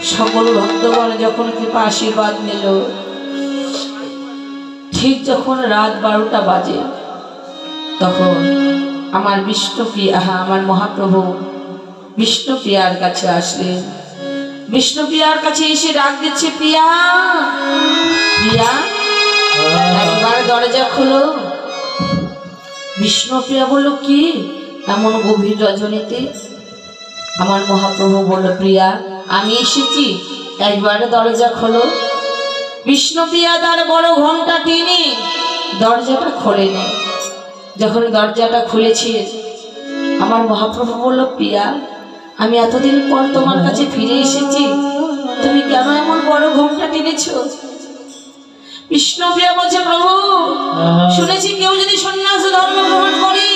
সকল ভক্তগণ যখন কৃপা আশীর্বাদ নিল, ঠিক যখন রাত 12টা বাজে তখন আমার বিষ্ণুপ্রিয়া, আমার মহাপ্রভু বিষ্ণুপ্রিয়ার কাছে আসলেন। বিষ্ণুপ্রিয়ার কাছে এসে ডাক দিচ্ছে, প্রিয়া প্রিয়া একবার দরজা খোলো। বিষ্ণুপ্রিয়া বলল, কি এমন গভীর রজনীতে? আমার মহাপ্রভু বলল, প্রিয়া আমি এসেছি, একবার দরজা খোলো। বিষ্ণুপ্রিয়া তার বড় ঘন্টা টেনে দরজাটা খোলেনি। যখন দরজাটা খুলেছে, আমার মহাপ্রভু বলল, প্রিয়া আমি এতদিন পর তোমার কাছে ফিরে এসেছি, তুমি কেন এমন বড় ঘোমটা টেনেছো? বিষ্ণুপ্রিয়া বলছে, প্রভু শুনেছি কেউ যদি সন্ন্যাস ধর্ম গ্রহণ করে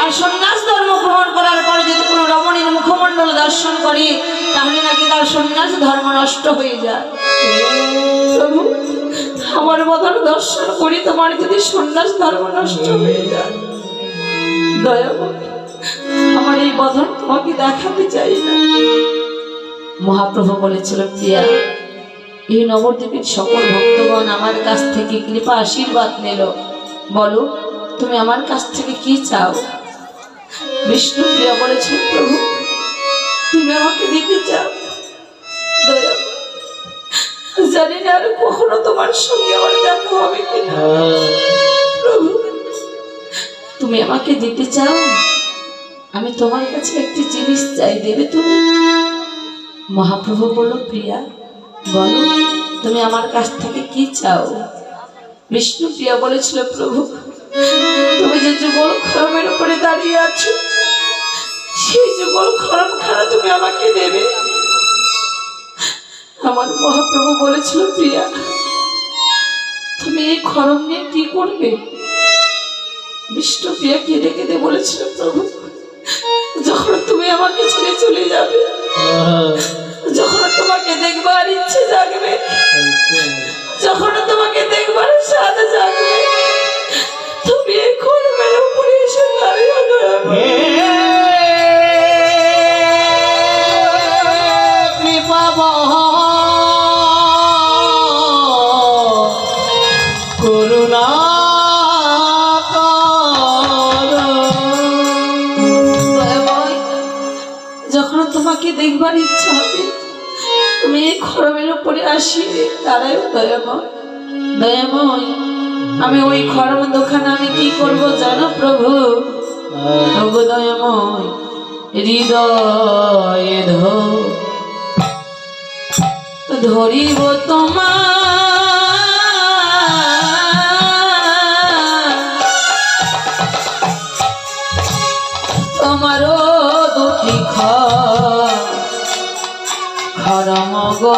আর সন্ন্যাস ধর্ম গ্রহণ করার পরে যদি কোনো রমণীর মুখমণ্ডল দর্শন করে তাহলে নাকি তার সন্ন্যাস ধর্ম নষ্ট হয়ে যায়। প্রভু আমার বদন দর্শন করি, তোমার যদি সন্ন্যাস ধর্ম নষ্ট হয়ে যায়, দয়া করে আমার এই বদন তোমাকে দেখাতে চাই না। মহাপ্রভু বলেছিল, প্রিয়া এই নবদ্বীপের সকল ভক্তগণ আমার কাছ থেকে কৃপা আশীর্বাদ নিল, বলো তুমি আমার কাছ থেকে কি চাও? বিষ্ণুপ্রিয়া বলেছিল, প্রভু তুমি আমাকে দিতে চাও, দয়া জানি না আর কখনো তোমার সঙ্গে আমার দেখা হবে কিনা, প্রভু তুমি আমাকে দিতে চাও, আমি তোমার কাছে একটি জিনিস চাই, দেবে তুমি? মহাপ্রভু বলল, প্রিয়া বলো তুমি আমার কাছ থেকে কি চাও? বিষ্ণুপ্রিয়া বলেছিল, প্রভু তুমি যে যুগল খরমের উপরে দাঁড়িয়ে আছো সেই যুগল খরম খানা তুমি আমাকে দেবে। আমার মহাপ্রভু বলেছিল, প্রিয়া তুমি এই খরম নিয়ে কি করবে? বিষ্ণুপ্রিয়া কেঁদে কেঁদে বলেছিল, প্রভু যখন তুমি আমাকে ছেড়ে চলে যাবে, যখন তোমাকে দেখবার ইচ্ছে জাগবে, যখন তোমাকে দেখবার স্বাদ জাগবে, তুমি এই খরমের উপরে এসে দাঁড়িয়ে করুণা যখন তোমাকে দেখবার ইচ্ছা হবে তুমি এই খরমের উপরে আসিবে, দাঁড়ায় দয়াময় দয়াময়। আমি ওই খরম দোকানে আমি কি করব জানো প্রভু? প্রভু দয়াময় হৃদয়ে ধরিব তোমারও দুটি খরম গো,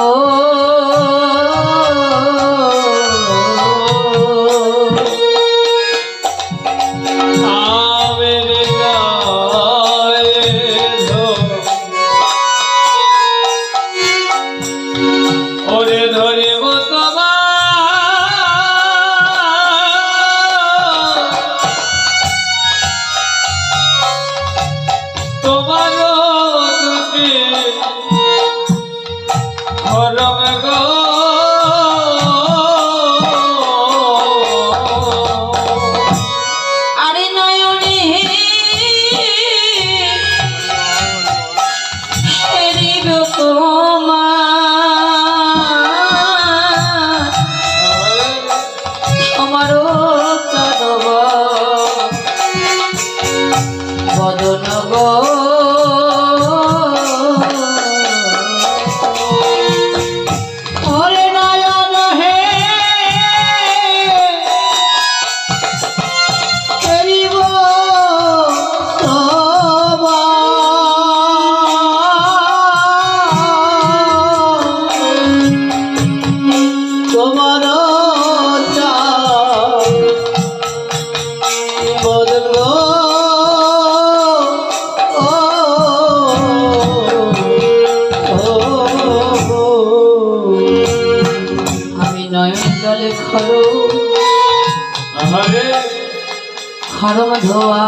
খরম ধোয়া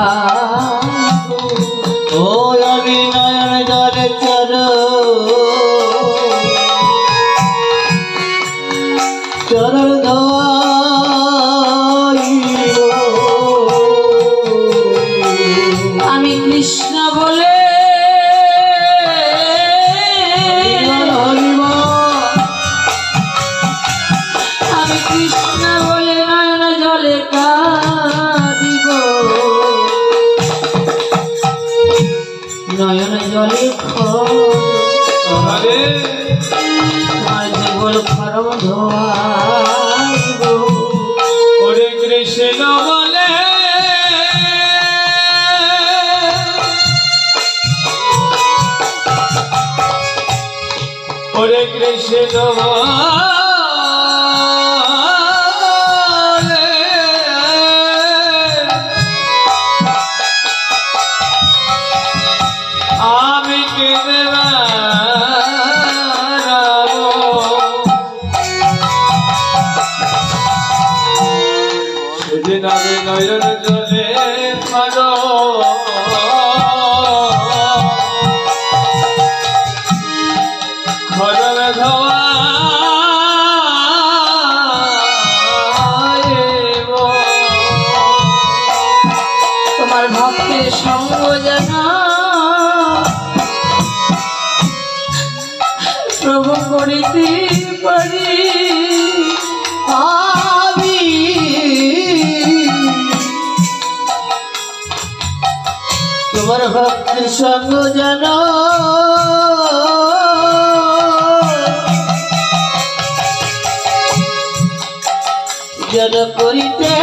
ও আমি নয়ন জলে চর তোমার যুগল খরম ধোয়াইব ওরে কৃষ্ণ বলে ওরে কৃষ্ণ আমি কেঁদে সেদিন আমি নয়ন জলে মারো খরমে ধোয়া তোমার ভক্তের সঙ্গ যেন প্রভু করিতে পারি আমি তোমার ভক্তের সঙ্গ যেন যেন করিতে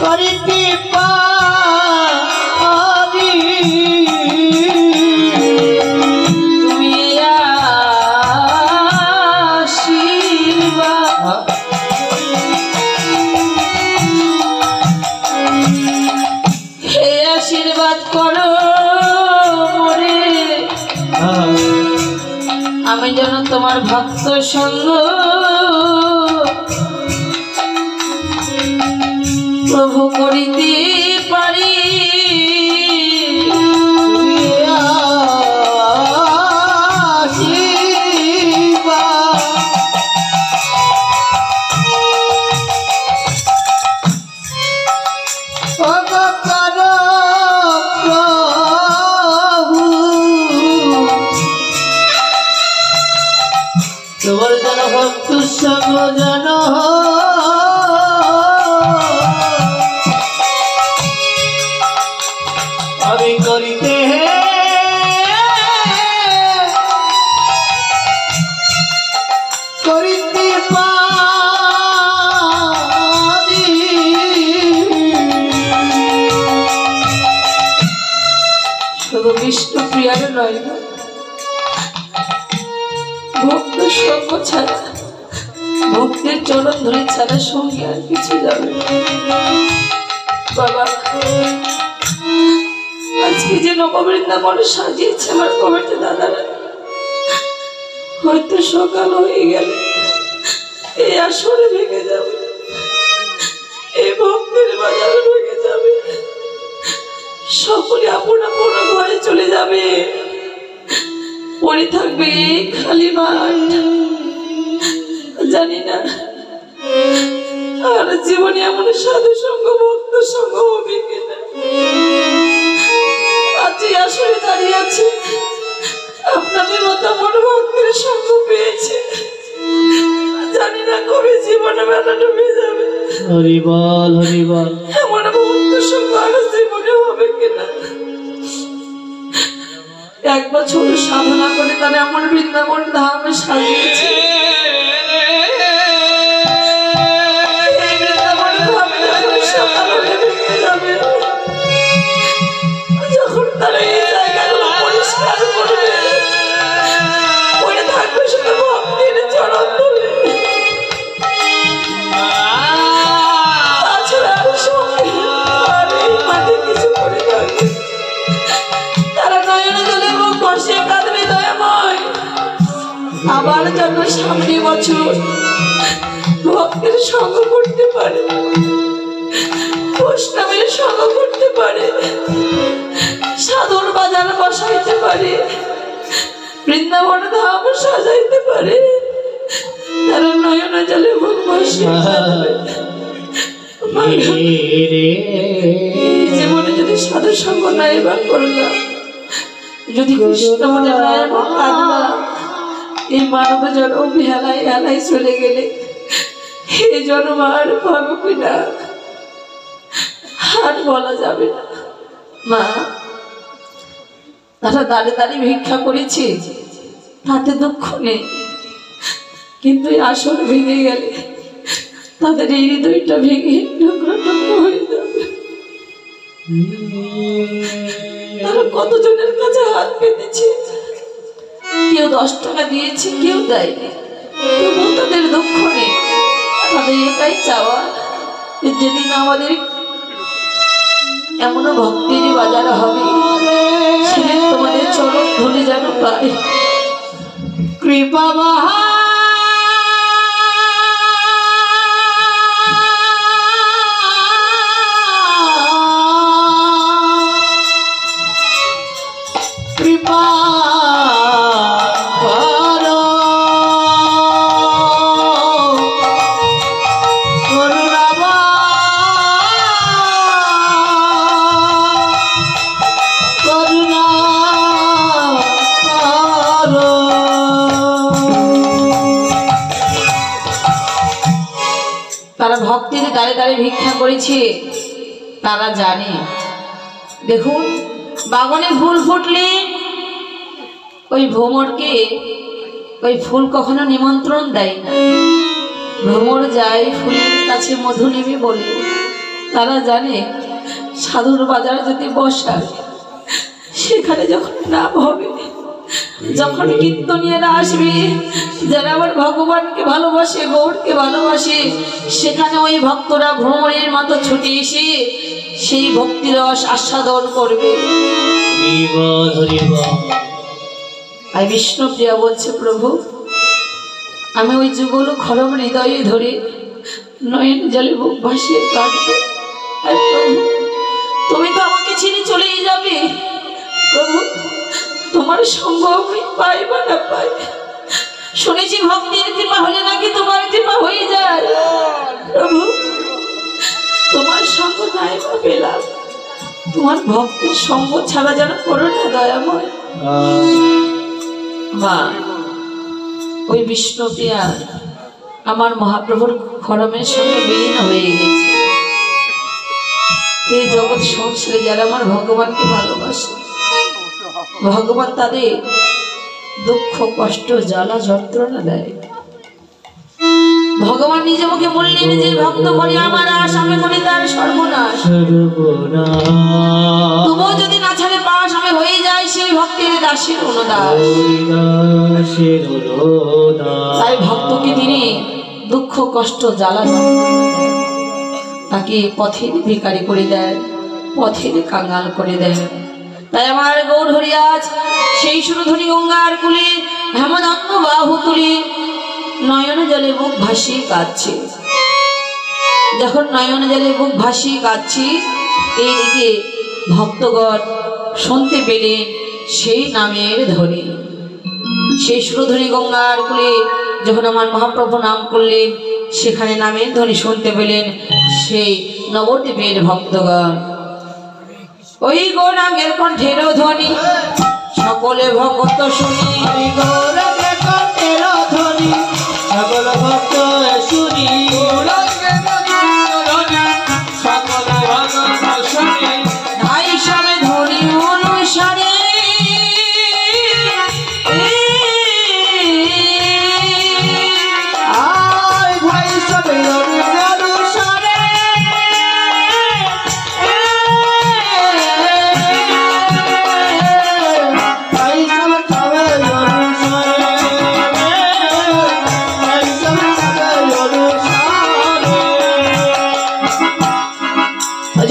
করিতে পারি তুমি আশীর্বাদ হে আশীর্বাদ করো মোরে আমি যেন তোমার ভক্ত সঙ্গ প্রভু করিতে পারি তোমার যেন ভক্ত সঙ্গ যেন আমি করিতে করিতে পারি শুধু বিষ্ণুপ্রিয়ার নয় ভক্ত সঙ্গ ছাড়া ভক্তের চরণ ধরে ছাড়া সঙ্গে আর কিছু যাবে বাবা আজকে যে নববৃন্দাবন সাজিয়েছে আমার কমিটি দাদারা হয়তো সকাল হয়ে গেলে এই আসরে ভেঙে যাবে এই ভক্তের বাজারে ভেঙে যাবে সকলে আপন আপন ঘরে চলে যাবে পড়ে থাকবে খালি মাঠ জানি না আর জীবনে এমন সাধু সঙ্গ ভক্ত সঙ্গ হবে কিনা আজ আসলে দাঁড়িয়ে আছে আপনাদের মতো মন ভক্তের সঙ্গ পেয়েছে জানি না কবে জীবনে বেলা ডুবে যাবে হরি বল এমন ভক্ত সঙ্গ আর জীবনে হবে কিনা এক বছর সাধনা করে তারা এমন বৃন্দাবন ধামে সাজিয়েছে যখন তারা এই জায়গাগুলো পরিষ্কার করবে পরে থাকবে শুধু ভক্তির চরণ ধরে তাছাড়া আর এই মাঠে কিছু করে থাকবে তারা নয়নে জলে মুখ বসে কাঁদবে দয়াময় আবার যেন সামনে বছর ভক্তের সঙ্গ করতে পারে বৈষ্ণবের সঙ্গ করতে পারে সাধুর বাজার বসাইতে পারে বৃন্দাবন ধাম সাজাইতে পারে তারা নয়ন জলে মুখ বসে জীবনে যদি সাধু সঙ্গ নাই বা করলাম যদি কৃষ্ণ মনে নাই কাঁদলাম এই মানব জন্ম হেলায় হেলায় চলে গেলে এই জন্ম আর পাবো কিনা আর বলা যাবে না। মা, তারা দাঁড়িয়ে দাঁড়িয়ে ভিক্ষা করেছে, তাতে দুঃখ নেই, কিন্তু এই আসর ভেঙে গেলে তাদের এই হৃদয়টা ভেঙে টুকরো টুকরো হয়ে যাবে। তারা কতজনের কাছে হাত পেতেছে, কেউ 10 টাকা দিয়েছে, কেউ দেয়নি, তবুও তাদের দুঃখ নেই। তাদের এটাই চাওয়া যে যেদিন আমাদের এমনও ভক্তির বাজার হবে, সেদিন তোমাদের চরণ ধরে যেন পাই। কৃপা মহা কৃপা তারা ভক্তিতে দাঁড়িয়ে দাঁড়িয়ে ভিক্ষা করেছে, তারা জানে। দেখুন, বাগানে ফুল ফুটলে ওই ভ্রমরকে ওই ফুল কখনো নিমন্ত্রণ দেয় না, ভ্রমর যায় ফুলের কাছে মধু নেবে বলে। তারা জানে সাধুর বাজার যদি বসায়, সেখানে যখন নাম হবে, যখন কীর্তনীয়রা আসবে, যারা আমার ভগবানকে ভালোবাসে, গৌরকে ভালোবাসে, সেখানে ওই ভক্তরা ভ্রমরের মতো ছুটে এসে সেই ভক্তিরস আস্বাদন করবে। আর বিষ্ণুপ্রিয়া বলছে, প্রভু, আমি ওই যুগল খরম হৃদয়ে ধরে নয়ন জলে বুক ভাসিয়ে কাঁদবো। আর প্রভু, তুমি তো আমাকে ছেড়ে চলেই যাবে। প্রভু, তোমার সঙ্গ আমি পাই বা না পাই, শুনেছি ভক্তির কৃপা হলে নাকি তোমার কৃপা হয়ে যায়। প্রভু, তোমার সঙ্গ নাই বা পেলাম, তোমার ভক্তির সঙ্গ ছাড়া যেন করো না দয়াময়। মা, ওই বিষ্ণুপ্রিয়া আমার মহাপ্রভুর খরমের সঙ্গে বিলীন হয়ে গেছে। এই জগৎ সংসারে যারা আমার ভগবানকে ভালোবাসে, ভগবান তাদের দুঃখ কষ্ট জ্বালা যন্ত্রণা দেয়। ভগবান নিজে মুখে বললেন, যে ভক্ত করে আমার আশ, আমি করি তার সর্বনাশ। তবুও যদি না ছাড়ে পাশ, আমি হয়ে যায় সেই ভক্তের দাসের অনুদাস। তাই ভক্তকে তিনি দুঃখ কষ্ট জ্বালা যন্ত্রণা দেন, তাকে পথের ভিখারি করে দেন, পথের কাঙাল করে দেন। তাই আমার গৌর হরি আজ সেই সুরধনী গঙ্গার কুলে হেমদন্ত বাহু তুলে নয়ন জলে বুক ভাসিয়ে কাঁদছে। যখন নয়ন জলে বুক ভাসিয়ে কাঁদছি, এইদিকে ভক্তগণ শুনতে পেলেন সেই নামের ধ্বনি। সেই সুরধনী গঙ্গার কুলে যখন আমার মহাপ্রভু নাম করলেন, সেখানে নামের ধ্বনি শুনতে পেলেন সেই নবদ্বীপের ভক্তগণ। ওই গৌরাঙ্গের কণ্ঠের ধ্বনি সকলে ভক্ত শুনি, ওই গৌরাঙ্গের কণ্ঠের ধ্বনি সকল ভক্ত শুনি, সকল ভক্ত শুনি। তাই সবে ধ্বনি অনুসারে ভাই সবে অনুসারে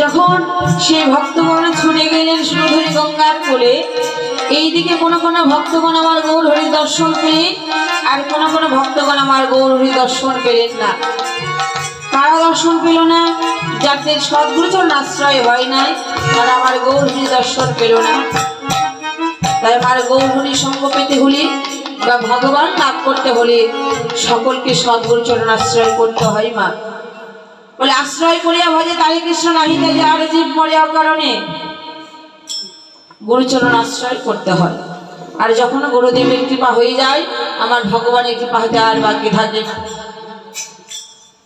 যখন সেই ভক্তগণ ছুটে গেলেন সুরধনী গঙ্গার কোলে, এইদিকে কোনো কোনো ভক্তগণ আমার গৌর হরি দর্শন পেলেন, আর কোনো কোনো ভক্তগণ আমার গৌর হরি দর্শন পেলেন না। কারা দর্শন পেল না? যাদের সদ্গুরুচরণ আশ্রয় হয় নাই, তারা আমার গৌর হরি দর্শন পেল না। তাই আমার গৌর হরি সঙ্গ পেতে হলে বা ভগবান লাভ করতে হলে সকলকে সদ্গুরুচরণ আশ্রয় করতে হয়। মা বলে, আশ্রয় করিয়া ভজে তারে কৃষ্ণ নাহি যে আর জীব মরে অকারণে। গুরুচরণ আশ্রয় করতে হয়। আর যখন গুরুদেবের কৃপা হয়ে যায়, আমার ভগবানের কৃপা হতে আর বাকি থাকে না।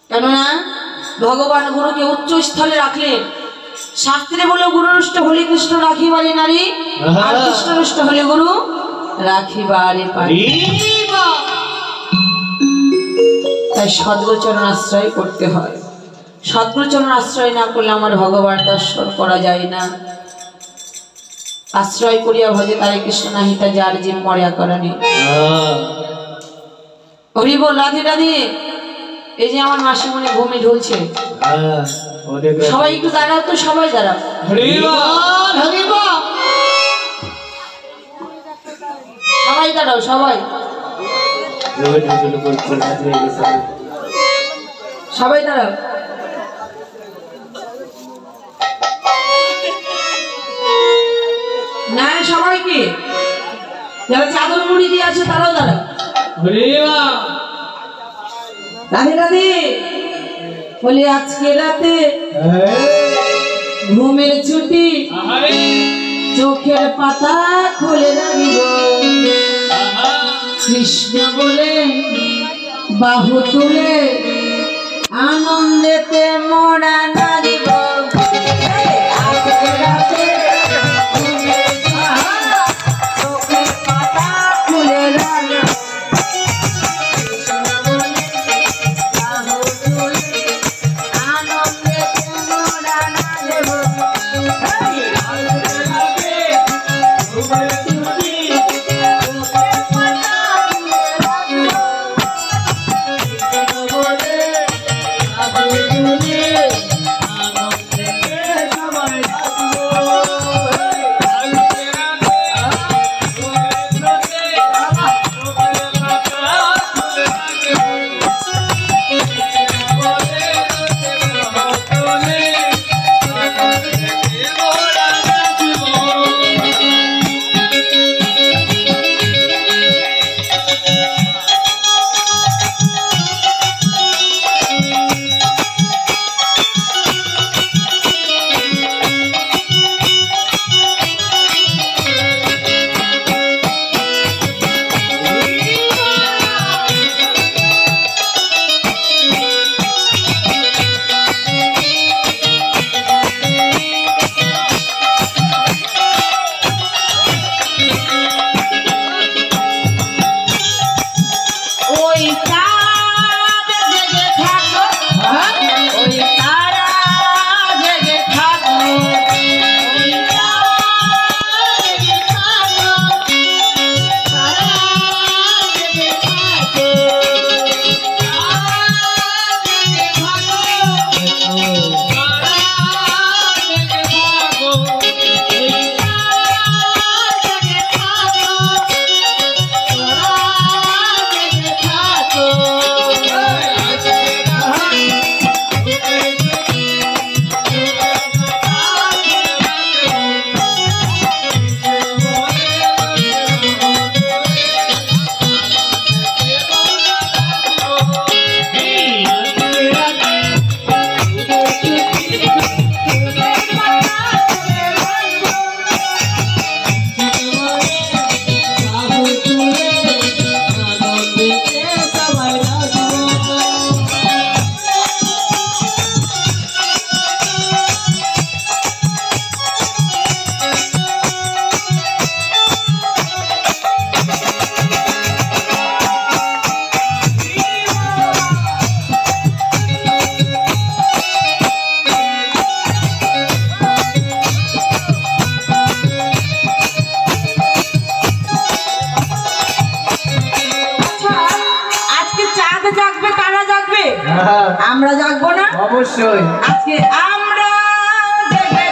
কেননা ভগবান গুরুকে উচ্চ স্থলে রাখলেন, শাস্ত্রে বলে গুরু রুষ্ট হলে কৃষ্ণ রাখিবারে নারী, আর কৃষ্ণ রুষ্ট হলে গুরু রাখিবারে পারি। তাই সদ্গুরু চরণ আশ্রয় করতে হয়। সদ্গুরু চরণ আশ্রয় না করলে আমার ভগবান দর্শন করা যায় না। আশ্রয় করিয়া ভজে তারে কৃষ্ণ নাহিতা যার যে মরিয়া করানি। হরি বল, রাধে রাধে। এই যে আমার মাসিমণি ঘুমে ঢুলছে, সবাই একটু দাঁড়াও তো, সবাই দাঁড়াও। সবাই দাঁড়াও, সবাই সবাই দাঁড়াও। না সবাইকে, যারা চাদর মুড়ি দিয়ে আছে তারাও দাঁড়াও। রাধে রাধে। বলি আজকে রাতে ঘুমের ছুটি, চোখের পাতা খুলে রাখিব, কৃষ্ণ বলে বাহু তুলে আনন্দেতে মোড়া নাচিব। আজকে রাতে ঘুমের চোখের পাতা খুলে রাখিব, আমরা জাগবো না? অবশ্যই। আজকে আমরা জেগে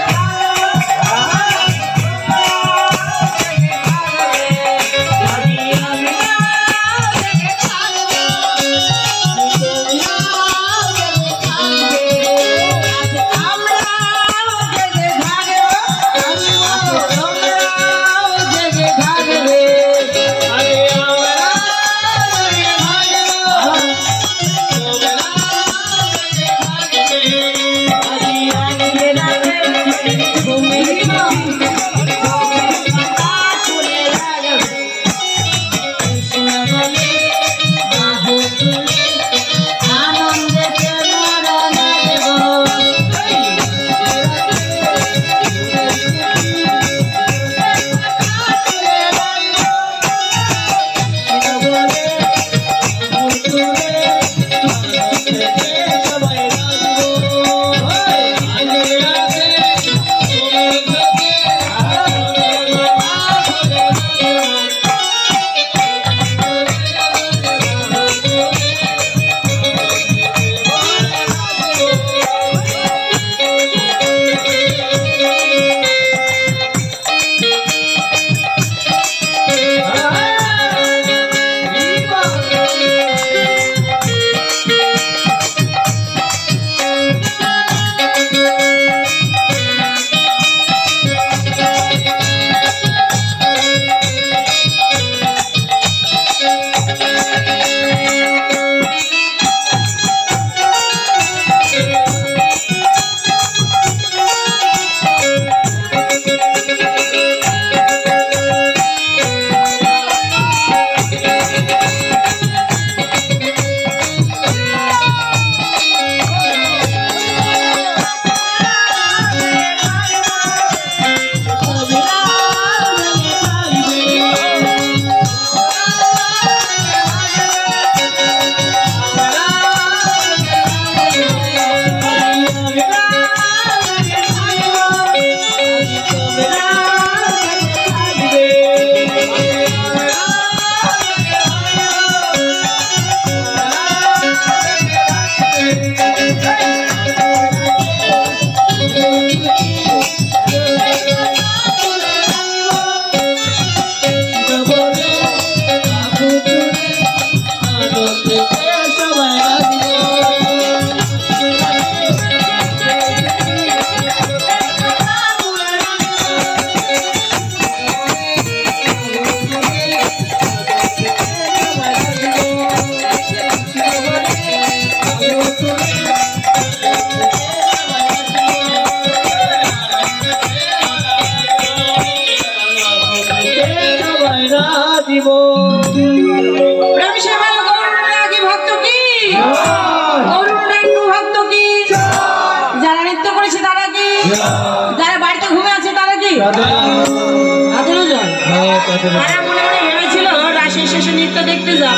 আদরও জল হ্যাঁ তাদের তারা মনে মনে ভেবেছিল রাশের শেষে নৃত্য দেখতে যাব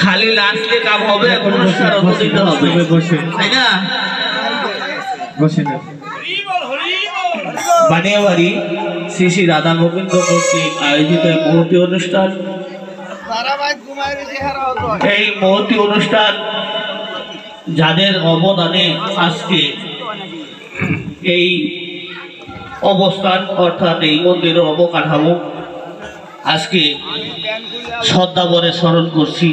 খালি নাচলে কাম হবে, পুরস্কার দিতে হবে, বসে তাই না? বসে না বানিয়াবাড়ি শ্রী শ্রী রাধা গোবিন্দ কর্তৃক আয়োজিত এই মহতী অনুষ্ঠান, এই মহতী অনুষ্ঠান যাদের অবদানে আজকে এই অবস্থান অর্থাৎ এই মন্দিরের অবকাঠামো আজকে শ্রদ্ধাভরে স্মরণ করছি।